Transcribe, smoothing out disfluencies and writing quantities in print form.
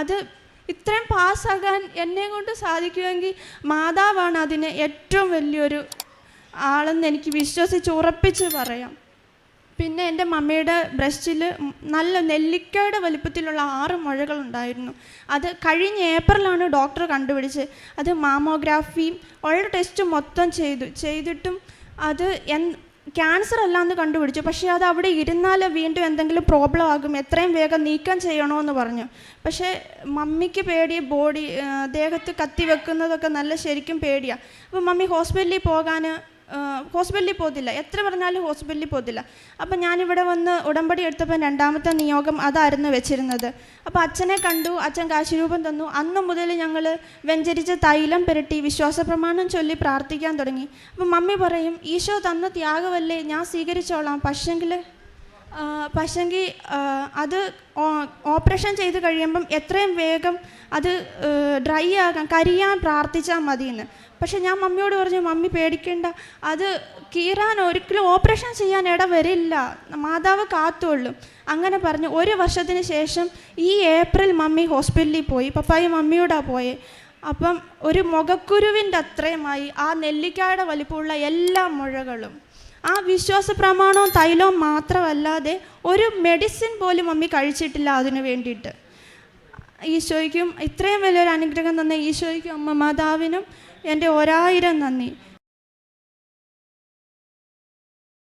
അത് ഇത്രയും പാസ്സാകാൻ എന്നെ കൊണ്ട് സാധിക്കുമെങ്കിൽ മാതാവാണ് അതിന് ഏറ്റവും വലിയൊരു ആളെന്ന് എനിക്ക് വിശ്വസിച്ച് ഉറപ്പിച്ച് പറയാം. പിന്നെ എൻ്റെ മമ്മിയുടെ ബ്രസ്റ്റിൽ നല്ല നെല്ലിക്കയുടെ വലിപ്പത്തിലുള്ള 6 മുഴകളുണ്ടായിരുന്നു. അത് കഴിഞ്ഞ ഏപ്രിലാണ് ഡോക്ടർ കണ്ടുപിടിച്ച്. അത് മാമോഗ്രാഫിയും ഉള്ള ടെസ്റ്റ് മൊത്തം ചെയ്തിട്ടും അത് ക്യാൻസർ അല്ലാന്ന് കണ്ടുപിടിച്ചു. പക്ഷേ അത് അവിടെ ഇരുന്നാൽ വീണ്ടും എന്തെങ്കിലും പ്രോബ്ലം ആകും, എത്രയും വേഗം നീക്കം ചെയ്യണമെന്ന് പറഞ്ഞു. പക്ഷേ മമ്മിക്ക് പേടിയ ദേഹത്ത് കത്തി വെക്കുന്നതൊക്കെ നല്ല ശരിക്കും പേടിയാണ്. അപ്പോൾ മമ്മി ഹോസ്പിറ്റലിൽ പോകത്തില്ല, എത്ര പറഞ്ഞാലും ഹോസ്പിറ്റലിൽ പോകത്തില്ല. അപ്പം ഞാനിവിടെ വന്ന് ഉടമ്പടി എടുത്തപ്പോൾ 2ാമത്തെ നിയോഗം അതായിരുന്നു വെച്ചിരുന്നത്. അപ്പോൾ അച്ഛനെ കണ്ടു, അച്ഛൻ കാശിരൂപം തന്നു. അന്ന് മുതൽ ഞങ്ങൾ വെഞ്ചരിച്ച തൈലം പുരട്ടി വിശ്വാസപ്രമാണം ചൊല്ലി പ്രാർത്ഥിക്കാൻ തുടങ്ങി. അപ്പം മമ്മി പറയും, ഈശോ തന്ന ത്യാഗമല്ലേ, ഞാൻ സ്വീകരിച്ചോളാം. പക്ഷെങ്കിൽ അത് ഓപ്പറേഷൻ ചെയ്ത് കഴിയുമ്പം എത്രയും വേഗം അത് ഡ്രൈ ആകാൻ കരിയാൻ പ്രാർത്ഥിച്ചാൽ മതിയെന്ന്. പക്ഷെ ഞാൻ മമ്മിയോട് പറഞ്ഞു, മമ്മി പേടിക്കേണ്ട, അത് കീറാൻ ഒരിക്കലും ഓപ്പറേഷൻ ചെയ്യാൻ വരില്ല, മാതാവ് കാത്തുകൊള്ളും അങ്ങനെ പറഞ്ഞു. 1 വർഷത്തിന് ശേഷം ഈ ഏപ്രിൽ മമ്മി ഹോസ്പിറ്റലിൽ പോയി. പപ്പായി മമ്മിയോടാ പോയെ. അപ്പം ഒരു മുഖക്കുരുവിൻ്റെ അത്രയുമായി ആ നെല്ലിക്കായുടെ വലിപ്പമുള്ള എല്ലാ മുഴകളും. ആ വിശ്വാസ പ്രമാണവും തൈലവും മാത്രമല്ലാതെ ഒരു മെഡിസിൻ പോലും മമ്മി കഴിച്ചിട്ടില്ല അതിന് വേണ്ടിയിട്ട്. ഈശോയ്ക്കും ഇത്രയും വലിയൊരു അനുഗ്രഹം തന്ന ഈശോയ്ക്കും അമ്മ മാതാവിനും എൻ്റെ 1000 നന്ദി.